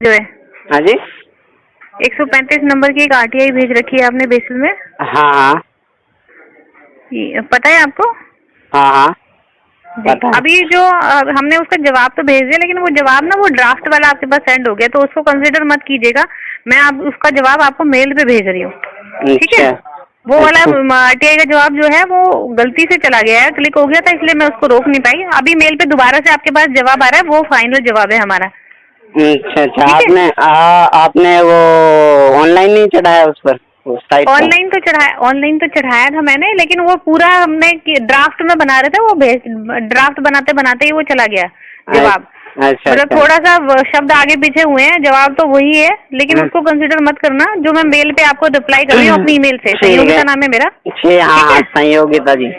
जो है। हाँ जी, 135 नंबर की एक आरटीआई भेज रखी है आपने बेसिल में। हाँ हाँ पता है आपको? हाँ हाँ पता है। अभी जो हमने उसका जवाब तो भेज दिया, लेकिन वो जवाब ना वो ड्राफ्ट वाला आपके पास सेंड हो गया, तो उसको कंसिडर मत कीजिएगा। मैं आप उसका जवाब आपको मेल पे भेज रही हूँ, ठीक है? वो वाला आरटीआई का जवाब जो है वो गलती से चला गया है, क्लिक हो गया था, इसलिए मैं उसको रोक नहीं पाई। अभी मेल पे दोबारा से आपके पास जवाब आ रहा है, वो फाइनल जवाब है हमारा। अच्छा अच्छा, आपने वो ऑनलाइन नहीं चढ़ाया उस पर, उस साइट पर? ऑनलाइन तो चढ़ाया था मैंने, लेकिन वो पूरा हमने ड्राफ्ट में बना रहे थे, वो ड्राफ्ट बनाते बनाते ही वो चला गया जवाब। अच्छा, मतलब थोड़ा सा शब्द आगे पीछे हुए हैं, जवाब तो वही है, लेकिन उसको कंसिडर मत करना। जो मैं मेल पे आपको रिप्लाई कर रही हूँ अपनी ईमेल से, संयोगिता नाम है मेरा। हाँ, संयोगिता जी।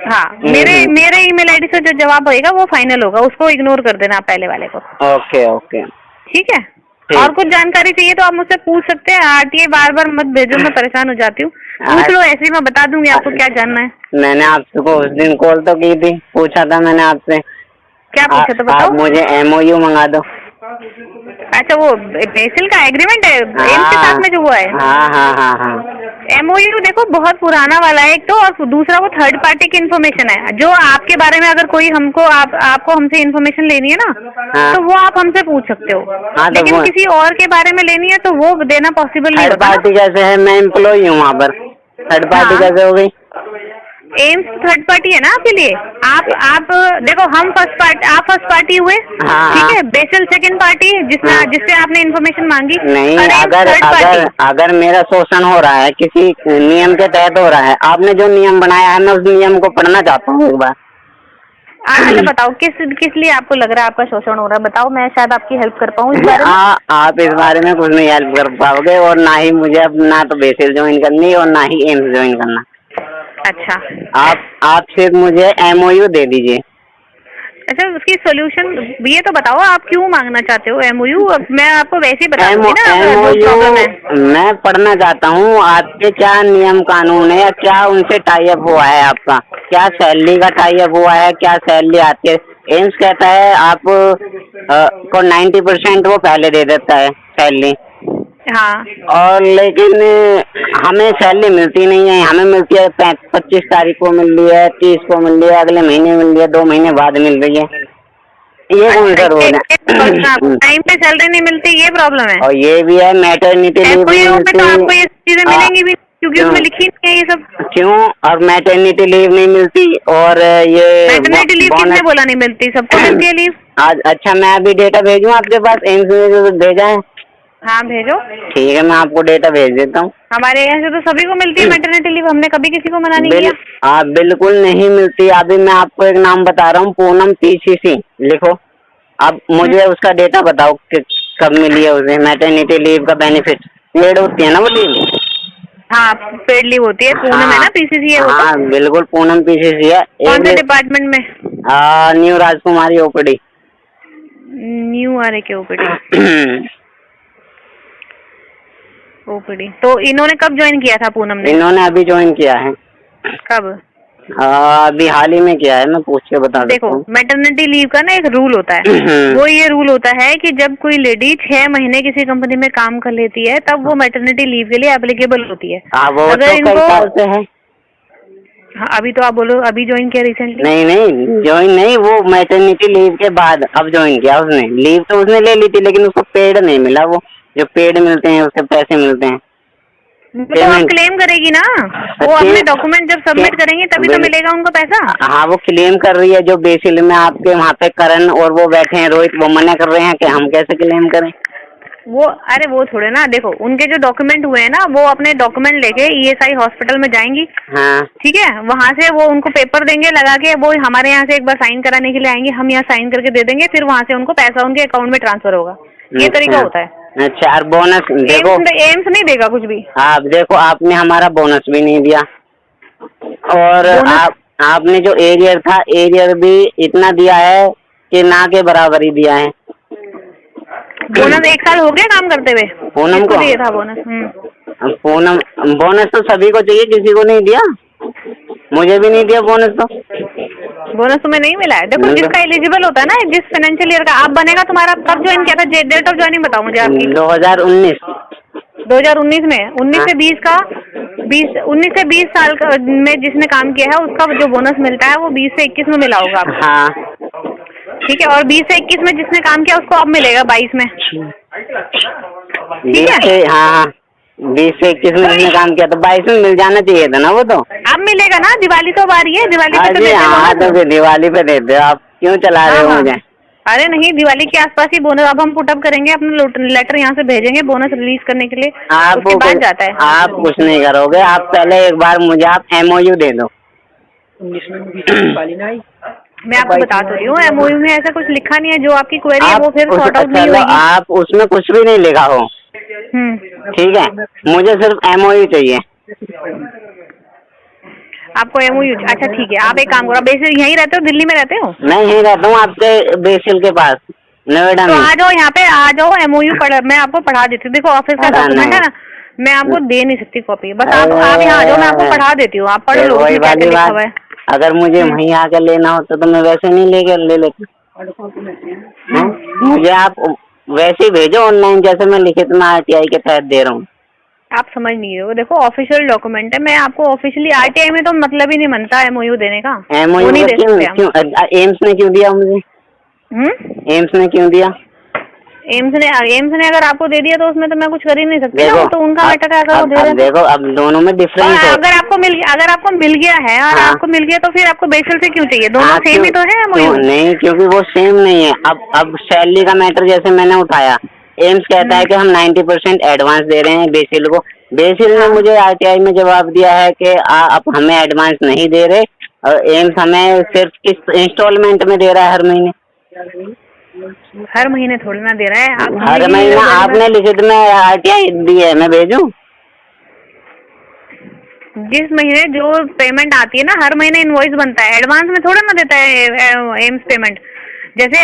हाँ, मेरे ईमेल आईडी से जो जवाब होगा वो फाइनल होगा, उसको इग्नोर कर देना आप पहले वाले को। ओके ओके, ठीक है। और कुछ जानकारी चाहिए तो आप मुझसे पूछ सकते हैं। आरटीआई बार बार मत भेजो, मैं परेशान हो जाती हूँ। पूछ लो, ऐसे ही मैं बता दूंगी आपको क्या जानना है। मैंने आपसे को उस दिन कॉल तो की थी, पूछा था मैंने आपसे। क्या पूछा था बताओ? आप मुझे एमओयू मंगा दो। अच्छा, वो बेसिल का एग्रीमेंट है एम्स के साथ में जो हुआ है? हाँ हाँ हाँ हाँ। एमओयू देखो बहुत पुराना वाला है एक तो, और दूसरा वो थर्ड पार्टी की इन्फॉर्मेशन है। जो आपके बारे में अगर कोई हमको आपको हमसे इन्फॉर्मेशन लेनी है ना, तो वो आप हमसे पूछ सकते हो। लेकिन किसी और के बारे में लेनी है तो वो देना पॉसिबल नहीं होता। थर्ड पार्टी कैसे है? मैं एम्प्लॉई हूँ वहाँ पर, थर्ड पार्टी कैसे हो गई? एम्स थर्ड पार्टी है ना आपके लिए। आप देखो, हम आप फर्स्ट पार्टी हुए, ठीक है? बेसिल सेकंड पार्टी जिससे आपने इन्फॉर्मेशन मांगी। नहीं, अगर मेरा शोषण हो रहा है, किसी नियम के तहत हो रहा है, आपने जो नियम बनाया है मैं उस नियम को पढ़ना चाहता हूँ एक बार। अच्छा बताओ, किस लिए आपको लग रहा है आपका शोषण हो रहा है? बताओ, मैं शायद आपकी हेल्प कर पाऊँ इस बारे में। आप इस बारे में कुछ नहीं हेल्प कर पाओगे, और ना ही मुझे अब ना तो बेसिल ज्वाइन करनी और ना ही एम्स ज्वाइन करना। अच्छा, आप सिर्फ मुझे एमओयू दे दीजिए। अच्छा, उसकी सोल्यूशन ये तो बताओ, आप क्यों मांगना चाहते हो एमओयू? मैं आपको वैसे ही बता दूंगी ना जो प्रॉब्लम है। मैं पढ़ना चाहता हूँ आपके क्या नियम कानून है, या क्या उनसे टाई अप हुआ है, आपका क्या सैलरी का टाई अप हुआ है, क्या सैलरी आती है? एम्स कहता है आप को 90% वो पहले दे देता है सैलरी। हाँ, और लेकिन हमें सैलरी मिलती नहीं है। हमें मिलती है 25 तारीख को मिल रही है, 30 को मिल रही है, अगले महीने मिल रही है, 2 महीने बाद मिल रही है। ये कौन सा रोल है? टाइम पे सैलरी नहीं मिलती, ये प्रॉब्लम है। और ये भी है, मैटरनिटी लीव नहीं मिलती। तो आपको ये चीजें मिलेंगी भी, क्योंकि उसमें लिखी नहीं है ये सब। क्यों? और मैटरनिटी लीव नहीं मिलती, और ये मैटरनिटी लीव किसने बोला नहीं मिलती? सबको मिलती है लीव। अच्छा, मैं अभी डेटा भेजूँ आपके पास? एम्स में जो भेजा है। हाँ भेजो। ठीक है, मैं आपको डेटा भेज देता हूँ। हमारे यहाँ से तो सभी को मिलती है मैटरनिटी लीव, हमने कभी किसी को मना नहीं किया। बिल्कुल नहीं मिलती। अभी मैं आपको एक नाम बता रहा हूँ, पूनम पीसीसी, लिखो। अब मुझे उसका डेटा बताओ कि कब मिली है उसे मैटरनिटी लीव का बेनिफिट। पेड होती है ना वो लीव? हाँ, पेड लीव होती है। पूनम है ना, पीसीसी है वो? हाँ बिल्कुल, पूनम पीसीसी है। कौन से डिपार्टमेंट में? New Rajkumari OPD. New are के ओपीडी। ओपीडी तो इन्होंने कब ज्वाइन किया था पूनम ने? इन्होंने अभी ज्वाइन किया है। कब? अभी हाल ही में किया है, मैं पूछ के बता देता हूँ। देखो, मैटरनिटी लीव का ना एक रूल होता है। वो ये रूल होता है कि जब कोई लेडी 6 महीने किसी कंपनी में काम कर लेती है, तब वो मैटरनिटी लीव के लिए एप्लीकेबल होती है। वो अगर तो इनको से है। हाँ, अभी तो आप बोलो अभी ज्वाइन किया रिसेंटली? नहीं ज्वाइन नहीं, वो मैटरनिटी लीव के बाद अब ज्वाइन किया उसने। लीव तो उसने ले ली थी, लेकिन उसको पेड नहीं मिला। वो जो पेड मिलते हैं उसके पैसे मिलते हैं। तो आप क्लेम करेगी ना, वो अपने डॉक्यूमेंट जब सबमिट करेंगे तभी तो मिलेगा उनको पैसा। हाँ, वो क्लेम कर रही है। जो बेसिल में आपके वहाँ पे करण और वो बैठे हैं, रोहित, वो मना कर रहे हैं कि हम कैसे क्लेम करें। वो थोड़े ना, देखो उनके जो डॉक्यूमेंट हुए हैं ना, वो अपने डॉक्यूमेंट लेके ईएसआई हॉस्पिटल में जाएंगी। हाँ, ठीक है, वहाँ से वो उनको पेपर देंगे लगा के, वो हमारे यहाँ से एक बार साइन कराने के लिए आएंगे, हम यहाँ साइन करके दे देंगे, फिर वहाँ से उनको पैसा उनके अकाउंट में ट्रांसफर होगा। ये तरीका होता है। अच्छा, और बोनस देखो, एम्स नहीं देगा कुछ भी। आप देखो, आपने हमारा बोनस भी नहीं दिया, और आपने जो एरियर था, एरियर भी इतना दिया है कि ना के बराबर ही दिया है। बोनस 1 साल हो गया काम करते हुए। पूनम को दिया था बोनस। बोनस तो सभी को चाहिए, किसी को नहीं दिया। मुझे भी नहीं दिया बोनस तो। बोनस तुम्हें नहीं मिला है? देखो जिसका एलिजिबल होता है ना, जिस फाइनेंशियल ईयर का आप बनेगा, तुम्हारा कब ज्वाइन किया था? डेट ऑफ ज्वाइनिंग बताओ मुझे आपकी। 2019 में 19 से 20 का 19 से 20 साल का में जिसने काम किया है उसका जो बोनस मिलता है वो 20 से 21 में मिला होगा आपको। हाँ ठीक है, और 20 से 21 में जिसने काम किया उसको अब मिलेगा 22 में। ठीक है, हाँ 20 से 21 में जिसने काम किया तो 22 में मिल जाना चाहिए था ना वो तो। अब मिलेगा ना, दिवाली तो अब आ रही है, दिवाली पे तो देते हो। हाँ तो फिर दिवाली पे देते हो, आप क्यों चला रहे हो मुझे? अरे नहीं, दिवाली के आसपास ही बोनस अब हम पुटअप करेंगे, अपना लेटर यहाँ से भेजेंगे बोनस रिलीज करने के लिए, उसके बाद जाता है। आप कुछ नहीं करोगे, आप पहले एक बार मुझे आप MOU दे दो। मैं आपको बता तो रही हूँ, MOU में ऐसा कुछ लिखा नहीं है, जो आपकी क्वेरी है वो फिर सॉर्ट आउट नहीं होगी। आप उसमें कुछ भी नहीं लिखा हो, ठीक है, मुझे सिर्फ MOU चाहिए। आपको MOU? अच्छा ठीक है, आप एक काम करो, बेसिल यहीं रहते हो, दिल्ली में रहते हो? मैं यहीं रहता हूँ आपके बेसिल के पास, नोएडा में। तो आ जाओ यहाँ पे, आ जाओ, MOU मैं आपको पढ़ा देती हूँ। देखो ऑफिस का डॉक्यूमेंट है ना, मैं आपको दे नहीं सकती कॉपी, बस आप यहाँ आ जाओ, मैं आपको पढ़ा देती हूँ, आप पढ़ लो क्या लिखा हुआ है। अगर मुझे वहीं आकर लेना होता तो मैं वैसे नहीं ले लेती। मुझे आप वैसे ही भेजो ऑनलाइन, जैसे मैं लिखित में RTI के तहत दे रहा हूँ। आप समझ नहीं रहे हो, देखो ऑफिशियल डॉक्यूमेंट है, मैं आपको ऑफिशियली RTI में तो मतलब ही नहीं बनता MOU देने का। MOU नहीं दे सकते। क्यों? एम्स ने क्यों दिया मुझे? एम्स ने क्यों दिया? एम्स ने अगर आपको दे दिया तो उसमें तो मैं कुछ कर ही नहीं सकती ना, तो उनका मैटर है। अगर वो दे रहे, देखो अब दोनों में डिफरेंस है। अगर आपको मिल गया है और आपको मिल गया तो फिर आपको बेसिल से क्यों चाहिए? दोनों सेम ही तो है MOU। नहीं, क्योंकि वो सेम नहीं है। अब सैलरी का मैटर जैसे मैंने उठाया, एम्स कहता है कि हम 90% एडवांस दे रहे हैं बेसिल को। बेसिल ने मुझे RTI में जवाब दिया है कि आप हमें एडवांस नहीं दे रहे, और एम्स हमें सिर्फ इंस्टॉलमेंट में दे रहा है हर महीने। हर महीने थोड़ी ना दे रहा है, आप हर महीना आपने लिखित में RTI दी है, मैं भेजूं? जिस महीने जो पेमेंट आती है ना, हर महीने इनवॉइस बनता है, एडवांस में थोड़ा ना देता है एम्स पेमेंट। जैसे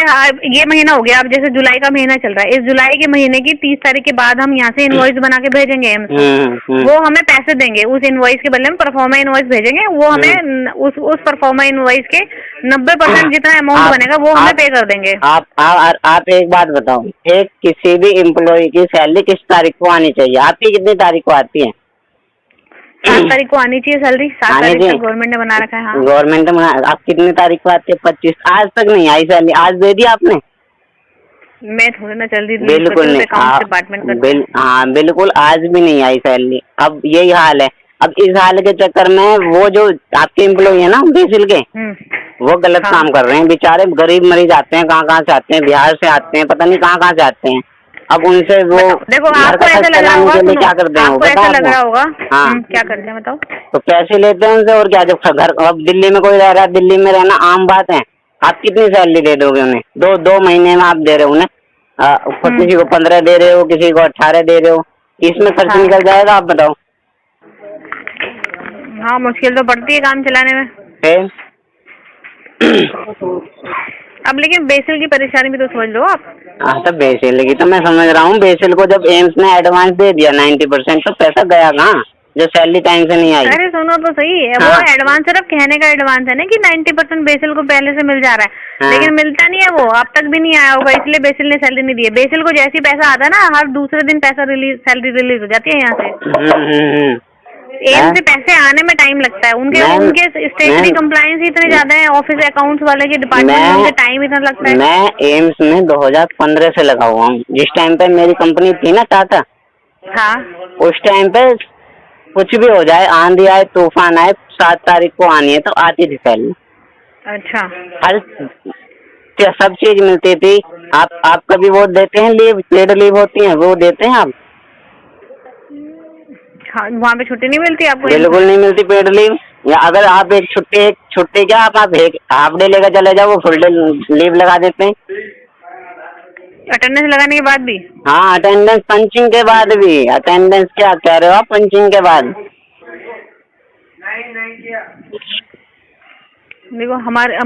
ये महीना हो गया, अब जैसे जुलाई का महीना चल रहा है, इस जुलाई के महीने की 30 तारीख के बाद हम यहाँ से इनवॉइस बना के भेजेंगे एम्स को। वो हमें पैसे देंगे, उस इनवॉइस के बदले में परफॉर्मा इनवॉइस भेजेंगे, वो हमें उस परफॉर्मा इनवॉइस के 90% जितना अमाउंट बनेगा वो हमें पे कर देंगे। आप एक बात बताओ, एक किसी भी एम्प्लॉय की सैलरी किस तारीख को आनी चाहिए? आपकी कितनी तारीख को आती है? 7 तारीख को आनी चाहिए सैलरी, 7 तारीख तक गवर्नमेंट ने बना रखा है। हाँ, गवर्नमेंट ने बना। आप कितनी तारीख को आती है? 25। आज तक नहीं आई सैलरी, आज दे दी आपने? मैं थोड़ी ना जल्दी, बिल्कुल नहीं। हाँ बिल्कुल, आज भी नहीं आई सैलरी। अब यही हाल है। अब इस हाल के चक्कर में वो जो आपके एम्प्लॉय है ना बेसिल के, वो गलत काम कर रहे हैं। बेचारे गरीब मरीज आते हैं, कहाँ से आते हैं, बिहार से आते हैं, पता नहीं कहाँ से आते हैं। अब उनसे वो देखो, आपको ऐसा लग रहा होगा, क्या करते हैं? आपको ऐसा लग रहा होगा, हाँ क्या करते हैं बताओ? तो पैसे लेते हैं उनसे, और क्या। जब घर अब दिल्ली में कोई रह रहा है, दिल्ली में रहना आम बात है। आप कितनी सैलरी दे दोगे उन्हें? दो महीने में आप दे रहे हो उन्हें, किसी को 15 दे रहे हो, किसी को 18 दे रहे हो, इसमें खर्च निकल जाएगा। आप बताओ। हाँ, मुश्किल तो पड़ती है काम चलाने में। अब लेकिन बेसिल की परेशानी भी तो समझ लो आप। हाँ तो बेसिल की तो मैं समझ रहा हूँ। बेसिल को जब एम्स ने एडवांस दे दिया 90%, तो पैसा गया कहाँ जो सैलरी टाइम से नहीं आई? अरे सुनो तो सही है। हाँ। वो एडवांस सिर्फ कहने का एडवांस है ना कि 90% बेसिल को पहले से मिल जा रहा है। हाँ। लेकिन मिलता नहीं है, वो अब तक भी नहीं आया होगा, इसलिए बेसिल ने सैलरी नहीं दी है। बेसिल को जैसी पैसा आता है ना, हर दूसरे दिन सैलरी रिलीज हो जाती है यहाँ से। एम से पैसे आने में टाइम लगता है, उनके स्टेटरी कंप्लायंस ही इतने ज्यादा है, ऑफिस अकाउंट्स वाले के डिपार्टमेंट में उनके टाइम इतना लगता है। मैं एम्स में 2015 से लगा हुआ हूँ। जिस टाइम पे मेरी कंपनी थी ना टाटा, हाँ, उस टाइम पे कुछ भी हो जाए, आंधी आए तूफान आए, 7 तारीख को आनी है तो आती थी सैलरी। अच्छा, हर सब चीज मिलती थी। आप कभी वो देते हैं लीव, पेड लीव होती है, वो देते हैं आप? हाँ, वहाँ पे छुट्टी नहीं मिलती आपको? बिल्कुल नहीं मिलती पेड लीव। या अगर आप एक छुट्टी क्या आप एक हाफ डे लेकर चले जाओ, वो फुल डे लीव लगा देते हैं। अटेंडेंस लगाने के बाद भी? हाँ, अटेंडेंस पंचिंग के बाद भी। अटेंडेंस क्या कह रहे हो आप? पंचिंग के बाद। देखो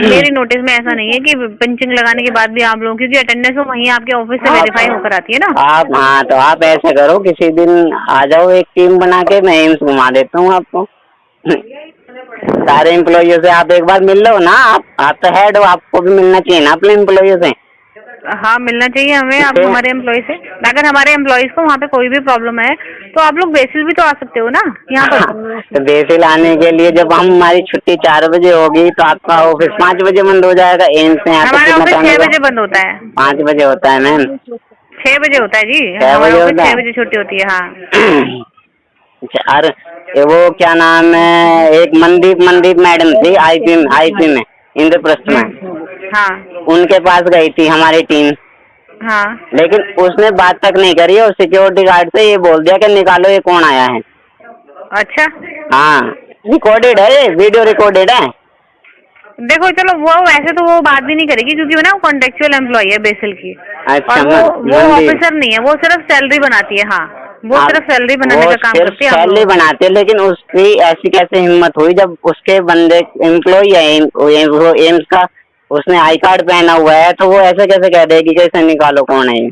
मेरी नोटिस में ऐसा नहीं है कि पंचिंग लगाने के बाद भी आप लोग, क्योंकि अटेंडेंस तो वहीं आपके ऑफिस से वेरीफाई होकर आती है ना। आप हाँ, तो आप ऐसे करो, किसी दिन आ जाओ एक टीम बना के, मैं एम्स घुमा देता हूँ आपको। सारे एम्प्लॉइयों से आप एक बार मिल लो ना। आप तो हेड हो, आपको भी मिलना चाहिए ना अपने एम्प्लॉइयों से। हाँ, मिलना चाहिए हमें आप हमारे एम्प्लॉय से। अगर हमारे एम्प्लॉयज को वहाँ पे कोई भी प्रॉब्लम है तो आप लोग बेसिल भी तो आ सकते हो ना यहाँ पर। तो बेसिल आने के लिए जब हमारी छुट्टी 4 बजे होगी तो आपका ऑफिस 5 बजे बंद हो जाएगा। एम्स में यहाँ हमारा ऑफिस 6 बजे तक बंद होता है। 5 बजे होता है मैम। 6 बजे होता है जी, 6 हमारा बजे ऑफिस होता 6 है। बजे छुट्टी होती है। हाँ। और वो क्या नाम है, एक मनदीप मैडम थी आईपी में इंद्रप्रस्थ में। हाँ। उनके पास गई थी हमारी टीम। हाँ। लेकिन उसने बात तक नहीं करी और सिक्योरिटी गार्ड से ये बोल दिया कि निकालो ये कौन आया है। अच्छा। हाँ, रिकॉर्डेड है, वीडियो रिकॉर्डेड है। देखो चलो वो वैसे तो वो बात भी नहीं करेगी क्योंकि वो ना कॉन्ट्रेक्चुअल एम्प्लॉय है बेसिल की। अच्छा, और वो ऑफिसर नहीं है, वो सिर्फ सैलरी बनाती है। हाँ, वो सिर्फ सैलरी बनाने का काम करती है। सैलरी बनाते हैं, लेकिन उसकी ऐसी कैसे हिम्मत हुई जब उसके बंदे एम्प्लॉय है एम्स का, उसने आई कार्ड पहना हुआ है, तो वो ऐसे कैसे कह देगी कि इसे निकालो कौन है।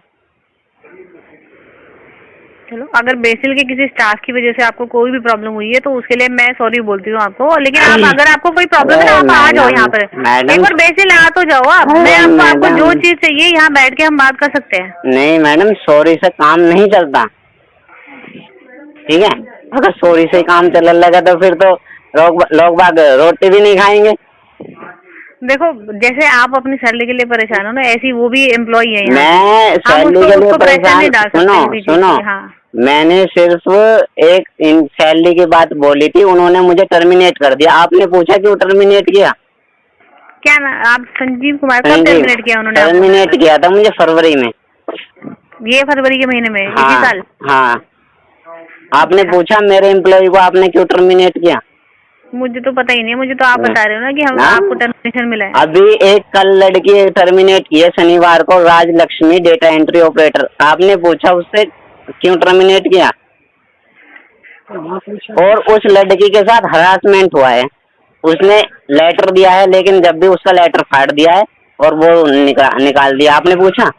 चलो अगर बेसिल के किसी स्टाफ की वजह से आपको कोई भी प्रॉब्लम हुई है तो उसके लिए मैं सॉरी बोलती हूँ आपको। लेकिन आप अगर आपको कोई प्रॉब्लम है ना आप आ जाओ यहाँ पर, एक बार बेसिल आ तो जाओ आप। मैं आपको जो चीज चाहिए यहाँ बैठ के हम बात कर सकते हैं। नहीं मैडम, सॉरी से काम नहीं चलता, ठीक है। अगर सॉरी से काम चलने लगा तो फिर तो लोग बाग रोटी भी नहीं खाएंगे। देखो जैसे आप अपनी सैलरी के लिए परेशान हो ना, ऐसी वो भी एम्प्लॉय है यहाँ। मैं सैलरी के लिए परेशान, सुनो हाँ। मैंने सिर्फ एक सैलरी की बात बोली थी, उन्होंने मुझे टर्मिनेट कर दिया। आपने पूछा क्यों टर्मिनेट किया? क्या ना आप संजीव कुमार को टर्मिनेट किया उन्होंने? टर्मिनेट किया था मुझे फरवरी में, ये फरवरी के महीने में। हाँ, इसी साल। हाँ। आपने पूछा मेरे एम्प्लॉय को आपने क्यों टर्मिनेट किया? मुझे तो पता ही नहीं है, मुझे तो आप बता रहे हो ना कि हम आपको टर्मिनेशन मिला है। अभी एक कल लड़की टर्मिनेट की है शनिवार को, राजलक्ष्मी, डेटा एंट्री ऑपरेटर। आपने पूछा उससे क्यों टर्मिनेट किया? और उस लड़की के साथ हरासमेंट हुआ है, उसने लेटर दिया है, लेकिन जब भी उसका लेटर फाड़ दिया है और वो निकाल दिया। आपने पूछा?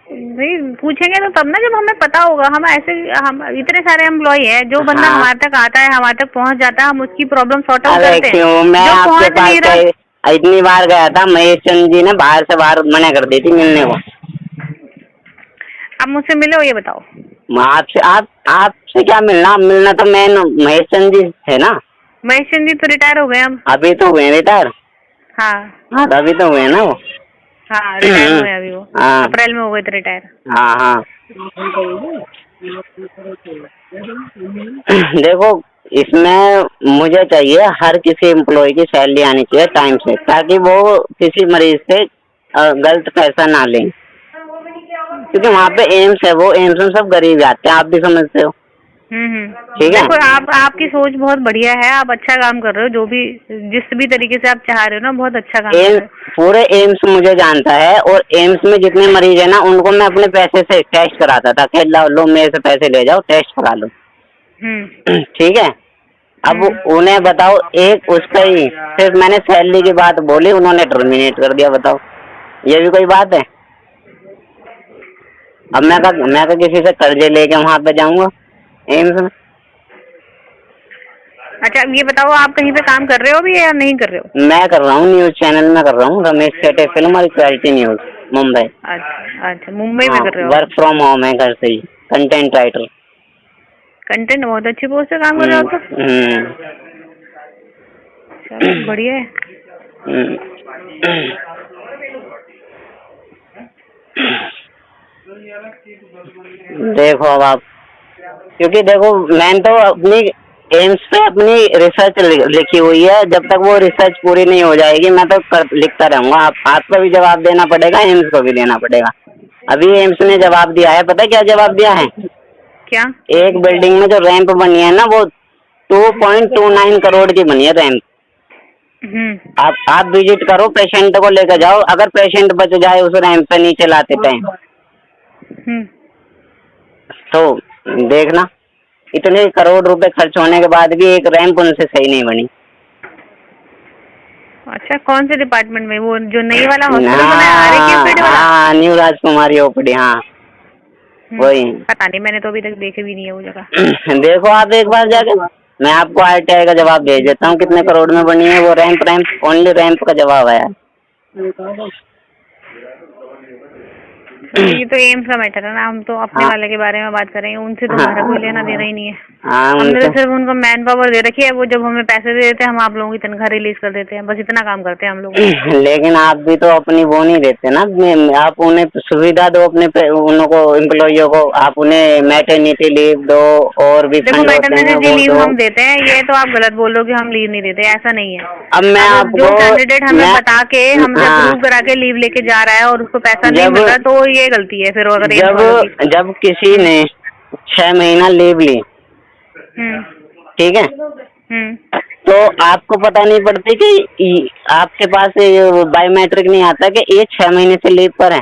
भाई पूछेंगे तो तब ना जब हमें पता होगा। हम इतने सारे एम्प्लॉय है, जो बंदा हमारे तक आता है हमारे तक पहुंच जाता है, हम उसकी प्रॉब्लम सॉर्ट आउट करते हैं। क्यों? मैं आपके पास इतनी बार गया था, महेश चंद जी ने बाहर से बाहर मना कर दी थी मिलने को। आप मुझसे मिले हो ये बताओ? आपसे क्या मिलना तो मैं महेश चंद जी थे ना। महेश चंद जी तो रिटायर हो गए हम। अभी तो हुए रिटायर। हाँ, अभी तो हुए ना वो। हाँ रिटायर हुए अभी वो। अप्रैल में हो गए थे रिटायर। हाँ। देखो इसमें मुझे चाहिए हर किसी एम्प्लॉय की सैलरी आनी चाहिए टाइम से, ताकि वो किसी मरीज से गलत पैसा ना लें, क्योंकि वहाँ पे एम्स है, वो एम्स में सब गरीब आते हैं, आप भी समझते हो। ठीक है। देखो आपकी सोच बहुत बढ़िया है, आप अच्छा काम कर रहे हो, जो भी जिस भी तरीके से आप चाह रहे हो ना, बहुत अच्छा काम कर रहे हो। पूरे एम्स मुझे जानता है, और एम्स में जितने मरीज है ना उनको मैं अपने पैसे से टेस्ट कराता था कि लो मेरे से पैसे ले जाओ टेस्ट करा लो। ठीक है। अब उन्हें बताओ, एक उसका ही सिर्फ मैंने सैलरी की बात बोली, उन्होंने टर्मिनेट कर दिया। बताओ ये भी कोई बात है? अब मैं किसी से कर्जे लेके वहाँ पे जाऊंगा एम्स में? अच्छा ये बताओ आप कहीं पे काम कर रहे हो भी या नहीं कर रहे हो? मैं कर रहा हूँ, न्यूज चैनल में कर रहा हूँ, रमेश सेठे फिल्म और क्वालिटी न्यूज, मुंबई। अच्छा मुंबई में कर रहे हो? वर्क फ्रॉम होम है, घर से ही, कंटेंट राइटर। कंटेंट बहुत अच्छी पोस्ट से काम कर रहे हो तो। चलो बढ़िया है। देखो अब आप, क्योंकि देखो मैंने तो अपनी एम्स पे अपनी रिसर्च लिखी हुई है, जब तक वो रिसर्च पूरी नहीं हो जाएगी मैं तो लिखता रहूंगा। आपको भी जवाब देना पड़ेगा, एम्स को भी देना पड़ेगा। अभी एम्स ने जवाब दिया है, पता है क्या जवाब दिया है? क्या? एक बिल्डिंग में जो रैंप बनी है ना, वो 2.29 करोड़ की बनी है रैंप। आप विजिट करो, पेशेंट को लेकर जाओ, अगर पेशेंट बच जाए उस रैंप पे नीचे लाते टाइम, तो देखना इतने करोड़ रुपए खर्च होने के बाद भी एक रैंप उनसे सही नहीं बनी। अच्छा कौन से डिपार्टमेंट में? वो जो नई वाला हॉस्पिटल बनाया हाँ, न्यू राजकुमारी ओपीडी। हाँ वही। पता नहीं, मैंने तो अभी तक देखे भी नहीं है वो जगह। देखो आप एक बार जाके। मैं आपको RTI का जवाब भेज देता हूँ कितने करोड़ में बनी है वो रैंप ओनली रैंप का जवाब आया। ये तो एम्स का मैटर है ना, हम तो अपने वाले के बारे में बात करेंगे, उनसे तो हमारा कोई लेना देना ही नहीं है। हमने तो सिर्फ उनको मैन पावर दे रखी है, वो जब हमें पैसे दे देते हैं हम आप लोगों की तनख्वाह रिलीज कर देते हैं, बस इतना काम करते हैं हम लोग। लेकिन आप भी तो अपनी वो नहीं देते ना, आप उन्हें सुविधा दो अपने उनको एम्प्लॉइयों को, आप उन्हें मैटरनिटी लीव दो और भी। देखो मैटरनिटी लीव हम देते हैं, ये तो आप गलत बोल रहे हो कि हम लीव नहीं देते, ऐसा नहीं है। अब मैं आपको जो कैंडिडेट हमें बता के हमसे अप्रूव करा के लीव लेके जा रहा है और उसको पैसा नहीं मिल रहा तो ये गलती है। फिर अगर जब किसी ने 6 महीना लीव ली, ठीक है, तो आपको पता नहीं पड़ती कि आपके पास बायोमेट्रिक नहीं आता कि ये 6 महीने से लीव पर है।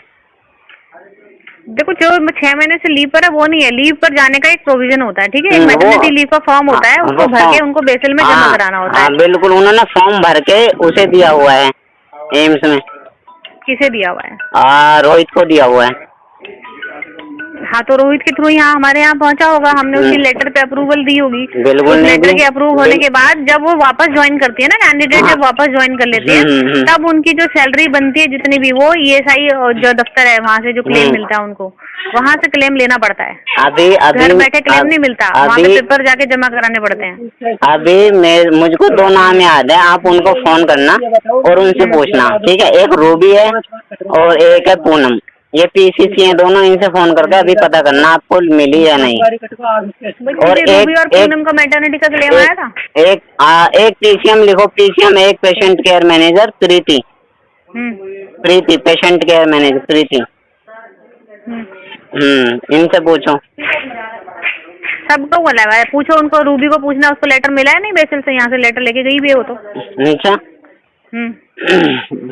देखो जो 6 महीने से लीव पर है वो नहीं है, लीव पर जाने का एक प्रोविजन होता है, ठीक है, एक मैटरनिटी लीव का फॉर्म होता है, उसको भर के उनको बेसिल में जमा कराना होता है। बिल्कुल, उन्होंने फॉर्म भर के उसे दिया हुआ है एम्स में। किसे दिया हुआ है? रोहित को दिया हुआ है। हाँ, तो रोहित के थ्रू यहाँ हमारे यहाँ पहुँचा होगा, हमने उसकी लेटर पे अप्रूवल दी होगी। बिल्कुल लेटर के अप्रूव होने के बाद जब वो वापस ज्वाइन करती है ना, कैंडिडेट जब वापस ज्वाइन कर लेती है तब उनकी जो सैलरी बनती है जितनी भी, वो ESI जो दफ्तर है वहाँ से जो क्लेम मिलता है उनको वहाँ से क्लेम लेना पड़ता है। अभी घर बैठे क्लेम नहीं मिलता, वहाँ पे पेपर जाके जमा कराने पड़ते हैं। अभी मुझको 2 नाम याद है, आप उनको फोन करना और उनसे पूछना, ठीक है। एक रूबी है और एक है पूनम, ये PCC हैं दोनों, इनसे फोन करके अभी पता करना आपको मिली या नहीं। और एक पूनम का मैटरनिटी का क्लेम आया था। एक PCM लिखो, PCM एक पेशेंट केयर मैनेजर प्रीति, पेशेंट केयर मैनेजर प्रीति। इनसे पूछो, सबको बोला है, पूछो उनको, रूबी को पूछना उसको लेटर मिला है नहीं बेसिल से, यहाँ से लेटर लेके गई भी है वो तो। अच्छा,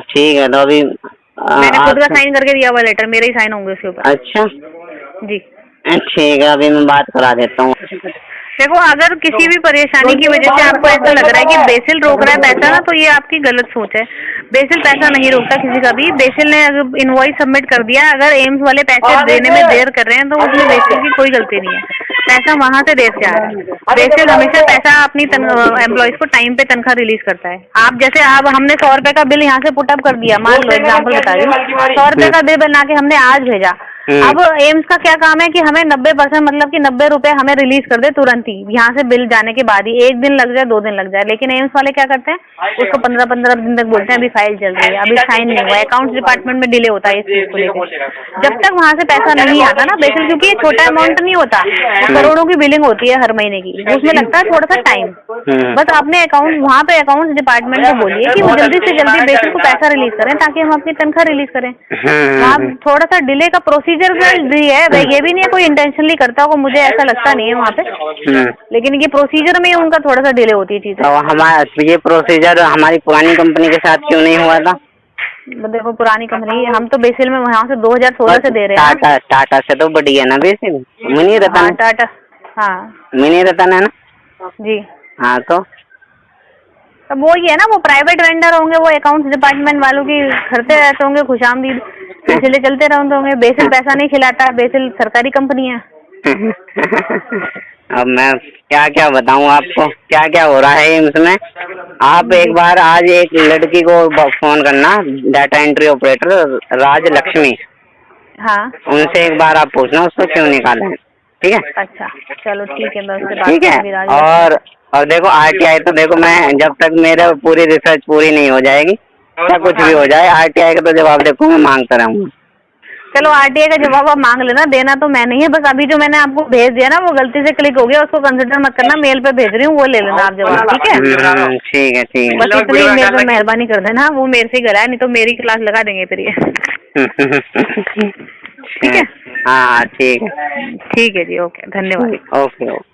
ठीक है, तो अभी मैंने खुद का साइन करके दिया हुआ लेटर, मेरे ही साइन होंगे उसके ऊपर। अच्छा जी, ठीक है, अभी मैं बात करा देता हूँ। देखो अगर किसी भी परेशानी की वजह से आपको ऐसा लग रहा है कि बेसिल रोक रहा है पैसा ना, तो ये आपकी गलत सोच है। बेसिल पैसा नहीं रोकता किसी का भी। बेसिल ने अगर इनवॉइस सबमिट कर दिया, अगर एम्स वाले पैसे देने में देर कर रहे हैं तो उसमें बेसिल की कोई गलती नहीं है, पैसा वहाँ से देर से आ रहा है। बेसिल हमेशा पैसा अपनी एम्प्लॉइज को टाइम पे तनख्वाह रिलीज करता है। आप जैसे अब हमने 100 रुपए का बिल यहाँ से पुटअप कर दिया, मान लो एग्जाम्पल बता रही हूँ, 100 रुपए का बिल बना के हमने आज भेजा। अब एम्स का क्या काम है कि हमें 90% मतलब कि 90 रुपए हमें रिलीज कर दे तुरंत ही, यहाँ से बिल जाने के बाद ही, 1 दिन लग जाए 2 दिन लग जाए। लेकिन एम्स वाले क्या करते हैं, उसको 15-15 दिन तक बोलते हैं अभी फाइल चल रही है, अभी साइन नहीं हुआ। अकाउंट्स डिपार्टमेंट में डिले होता है इस चीज को लेकर, जब तक वहाँ से पैसा नहीं आता ना बेसिल, क्योंकि ये छोटा अमाउंट नहीं होता, करोड़ों की बिलिंग होती है हर महीने की, उसमें लगता है थोड़ा सा टाइम। बस अपने अकाउंट वहाँ पे अकाउंट्स डिपार्टमेंट को बोलिए कि वो जल्दी से जल्दी बेसिल को पैसा रिलीज करें ताकि हम अपनी तनख्वाह रिलीज करें। वहाँ थोड़ा सा डिले का प्रोसीजर भी है, ये भी नहीं है कोई इंटेंशनली करता होगा, मुझे ऐसा लगता नहीं है वहाँ पे, लेकिन ये प्रोसीजर में उनका थोड़ा सा डिले होती है चीजें। तो हमारा ये प्रोसीजर हमारी पुरानी कंपनी के साथ क्यों नहीं हुआ था? देखो पुरानी कंपनी, हम तो बेसिल में वहाँ से 2016 से दे रहे हैं। टाटा से तो बढ़िया ना बेसिल, मिनी रतन। टाटा, हाँ मिनी रतन है ना जी। हाँ, तो वो ही है ना, वो प्राइवेट वेंडर होंगे, वो अकाउंट्स डिपार्टमेंट वालों की करते रहते होंगे खुशामदीद, सिलसिले चलते रहते होंगे। बेसिल पैसा नहीं खिलाता, बेसिल सरकारी कंपनी है। अब मैं क्या क्या बताऊं आपको, क्या क्या हो रहा है इसमें। आप एक बार आज एक लड़की को फोन करना, डाटा एंट्री ऑपरेटर राज लक्ष्मी, हाँ, उनसे एक बार आप पूछना उसको क्यों निकाला है, ठीक है? अच्छा चलो ठीक है, मैं उससे बात करूंगी। और देखो RTI तो देखो, मैं जब तक मेरा पूरी रिसर्च पूरी नहीं हो जाएगी, क्या कुछ भी हो जाए, RTI का तो जवाब देखो मैं मांगता रहूँगा। चलो RTI का जवाब आप मांग लेना, देना तो मैं नहीं है, बस अभी जो मैंने आपको भेज दिया ना वो गलती से क्लिक हो गया, उसको कंसिडर मत करना, मेल पे भेज रही हूँ, वो ले लेना आप जवाब, ठीक है? ठीक है, ठीक है, बस इतनी मेरे पे मेहरबानी कर देना, वो मेरे से गला है, नहीं तो मेरी क्लास लगा देंगे फिर ये। ठीक है, हाँ ठीक है, ठीक है जी, ओके, धन्यवाद। ओके।